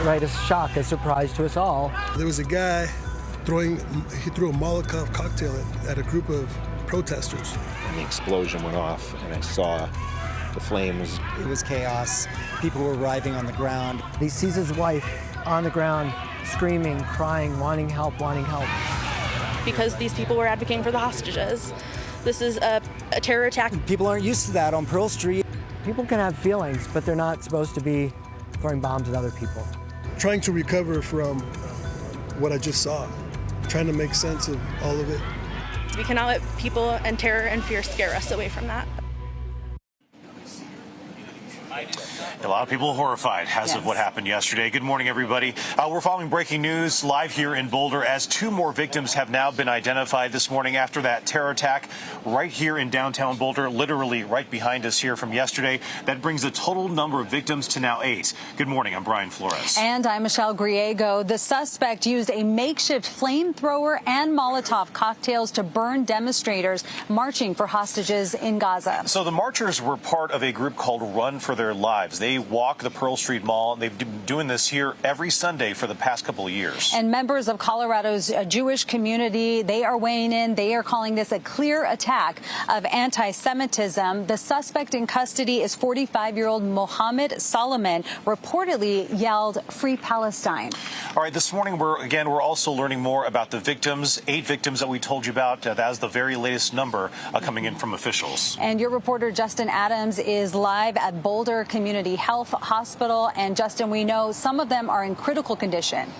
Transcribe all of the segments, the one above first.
right, a shock, a surprise to us all. There was a guy he threw a Molotov cocktail at a group of protesters. And the explosion went off, and I saw the flames. It was chaos. People were writhing on the ground. He sees his wife on the ground, screaming, crying, wanting help, wanting help. Because these people were advocating for the hostages. This is a terror attack. People aren't used to that on Pearl Street. People can have feelings, but they're not supposed to be throwing bombs at other people. Trying to recover from what I just saw, trying to make sense of all of it. We cannot let people and terror and fear scare us away from that. A lot of people horrified as of what happened yesterday. Good morning, everybody. We're following breaking news live here in Boulder as 2 more victims have now been identified this morning after that terror attack right here in downtown Boulder, literally right behind us here from yesterday. That brings the total number of victims to now 8. Good morning. I'm Brian Flores. And I'm Michelle Griego. The suspect used a makeshift flamethrower and Molotov cocktails to burn demonstrators marching for hostages in Gaza. So the marchers were part of a group called Run for Their Lives. They walk the Pearl Street Mall. They've been doing this here every Sunday for the past couple of years. And members of Colorado's Jewish community, they are weighing in. They are calling this a clear attack of anti-Semitism. The suspect in custody is 45-year-old Mohammed Solomon, reportedly yelled, "Free Palestine." All right, this morning we're also learning more about the victims, 8 victims that we told you about. That is the very latest number coming in from officials. And your reporter Justin Adams is live at Boulder Community Health Hospital. And Justin, we know some of them are in critical condition.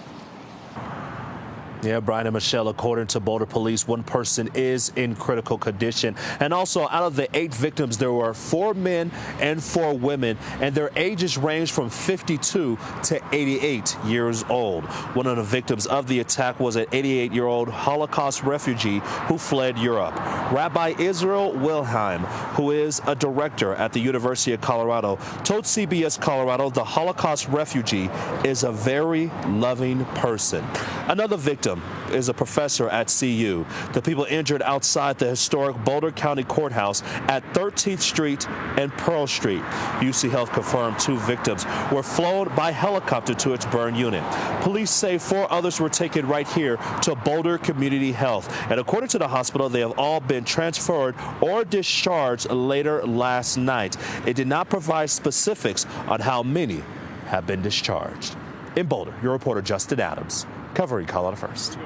Yeah, Brian and Michelle, according to Boulder Police, 1 person is in critical condition. And also, out of the 8 victims, there were 4 men and 4 women, and their ages range from 52 to 88 years old. One of the victims of the attack was an 88-year-old Holocaust refugee who fled Europe. Rabbi Israel Wilhelm, who is a director at the University of Colorado, told CBS Colorado the Holocaust refugee is a very loving person. Another victim is a professor at CU. The people injured outside the historic Boulder County Courthouse at 13th Street and Pearl Street. UC Health confirmed 2 victims were flown by helicopter to its burn unit. Police say 4 others were taken right here to Boulder Community Health. And according to the hospital, they have all been transferred or discharged later last night. It did not provide specifics on how many have been discharged. In Boulder, your reporter Justin Adams, covering Colorado First.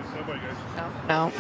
No.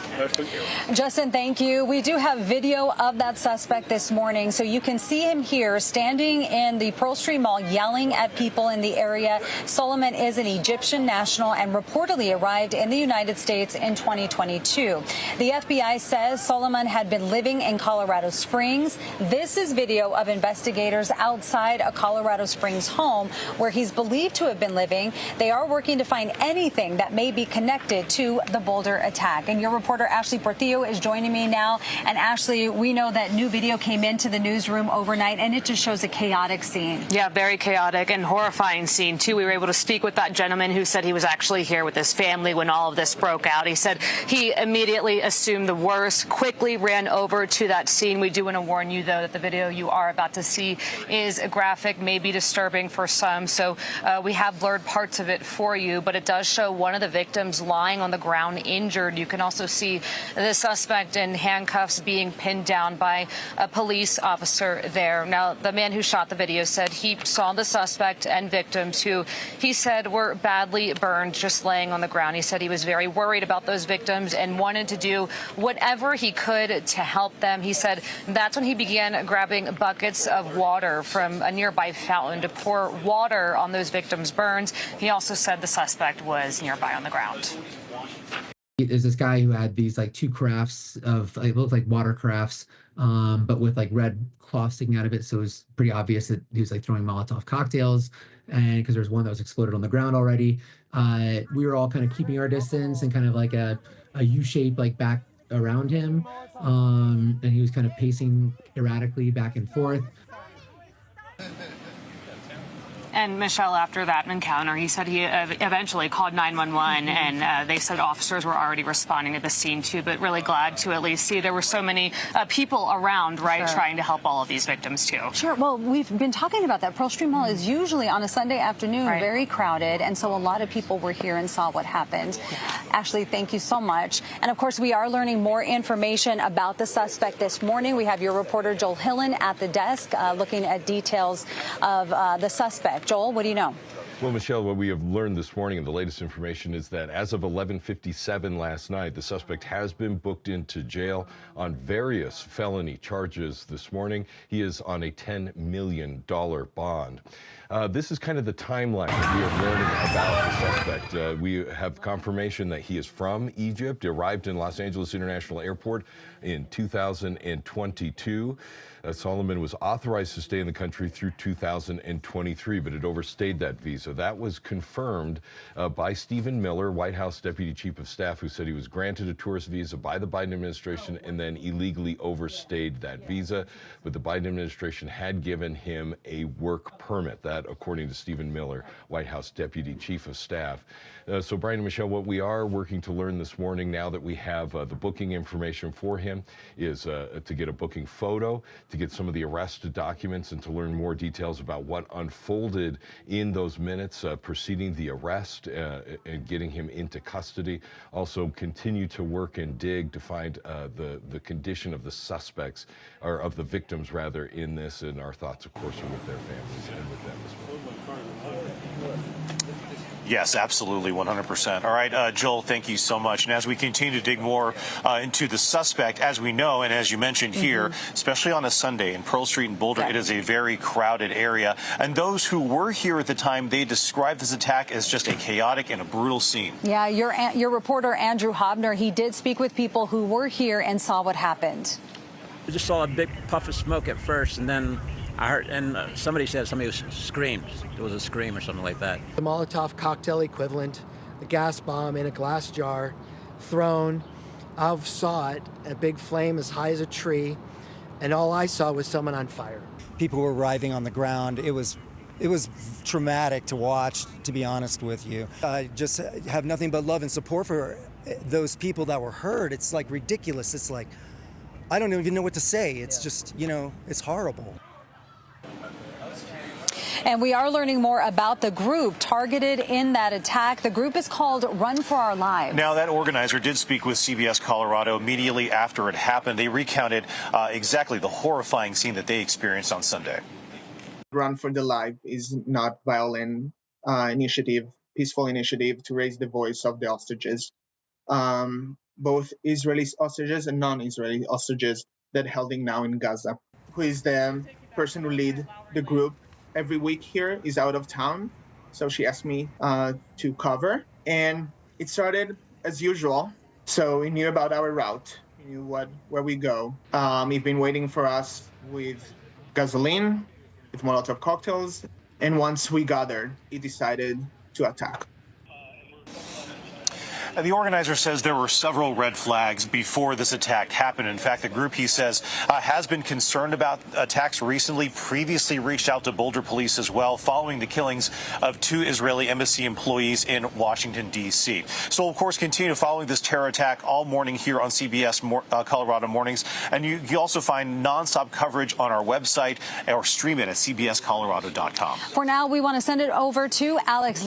Justin, thank you. We do have video of that suspect this morning, so you can see him here standing in the Pearl Street Mall yelling at people in the area. Solomon is an Egyptian national and reportedly arrived in the United States in 2022. The FBI says Solomon had been living in Colorado Springs. This is video of investigators outside a Colorado Springs home where he's believed to have been living. They are working to find anything that may be connected to the Boulder attack. And your reporter, Ashley Portillo, is joining me now. And Ashley, we know that new video came into the newsroom overnight, and it just shows a chaotic scene. Yeah, very chaotic and horrifying scene, too. We were able to speak with that gentleman who said he was actually here with his family when all of this broke out. He said he immediately assumed the worst, quickly ran over to that scene. We do want to warn you, though, that the video you are about to see is graphic, maybe disturbing for some. So we have blurred parts of it for you, but it does show one of the victims lying on the ground injured. You can also see the suspect in handcuffs being pinned down by a police officer there. Now, the man who shot the video said he saw the suspect and victims who he said were badly burned just laying on the ground. He said he was very worried about those victims and wanted to do whatever he could to help them. He said that's when he began grabbing buckets of water from a nearby fountain to pour water on those victims' burns. He also said the suspect was nearby on the ground. There's this guy who had these like 2 crafts of it looked like water crafts, but with like red cloth sticking out of it. So it was pretty obvious that he was like throwing Molotov cocktails, and because there's one that was exploded on the ground already. We were all kind of keeping our distance and kind of like a U shape like back around him, and he was kind of pacing erratically back and forth. And Michelle, after that encounter, he said he eventually called 911, and they said officers were already responding to the scene too. But really glad to at least see there were so many people around, right, trying to help all of these victims too. Sure. Well, we've been talking about that. Pearl Street Mall is usually on a Sunday afternoon, very crowded, and so a lot of people were here and saw what happened. Ashley, thank you so much. And of course, we are learning more information about the suspect this morning. We have your reporter Joel Hillen at the desk looking at details of the suspect. Joel, what do you know? Well, Michelle, what we have learned this morning and the latest information is that as of 11:57 last night, the suspect has been booked into jail on various felony charges this morning. He is on a $10 million bond. This is kind of the timeline that we are learning about the suspect. We have confirmation that he is from Egypt, arrived in Los Angeles International Airport in 2022. Solomon was authorized to stay in the country through 2023, but it overstayed that visa. That was confirmed by Stephen Miller, White House Deputy Chief of Staff, who said he was granted a tourist visa by the Biden administration and then illegally overstayed that visa. But the Biden administration had given him a work permit. That, according to Stephen Miller, White House Deputy Chief of Staff. So, Brian and Michelle, what we are working to learn this morning, now that we have the booking information for him, is to get a booking photo, to get some of the arrest documents, and to learn more details about what unfolded in those minutes preceding the arrest and getting him into custody. Also, continue to work and dig to find the condition of the suspects, or of the victims, rather, in this. And our thoughts, of course, are with their families and with them as well. Yes, absolutely, 100%. All right, Joel, thank you so much. And as we continue to dig more into the suspect, as we know, and as you mentioned here, especially on a Sunday in Pearl Street in Boulder, it is a very crowded area. And those who were here at the time, they described this attack as just a chaotic and a brutal scene. Yeah, your reporter, Andrew Hobner, he did speak with people who were here and saw what happened. I just saw a big puff of smoke at first, and then I heard, and somebody said somebody screamed. It was a scream or something like that. The Molotov cocktail equivalent, the gas bomb in a glass jar, thrown. I saw it, a big flame as high as a tree, and all I saw was someone on fire. People were writhing on the ground. It was traumatic to watch, to be honest with you. I just have nothing but love and support for those people that were hurt. It's like ridiculous. It's like, I don't even know what to say. It's just, it's horrible. And we are learning more about the group targeted in that attack. The group is called Run for Our Lives. Now, that organizer did speak with CBS Colorado immediately after it happened. They recounted exactly the horrifying scene that they experienced on Sunday. Run for the Life is not violent initiative, peaceful initiative to raise the voice of the hostages, both Israeli hostages and non-Israeli hostages that holding now in Gaza. Who is the person who lead the group every week here is out of town, so she asked me to cover, and it started as usual. So we knew about our route, we knew where we go. He'd been waiting for us with gasoline, with Molotov cocktails, and once we gathered, he decided to attack. And the organizer says there were several red flags before this attack happened. In fact, the group, he says, has been concerned about attacks recently, previously reached out to Boulder police as well, following the killings of 2 Israeli embassy employees in Washington, D.C. So, of course, continue following this terror attack all morning here on CBS Colorado Mornings. And you also find nonstop coverage on our website or stream it at cbscolorado.com. For now, we want to send it over to Alex.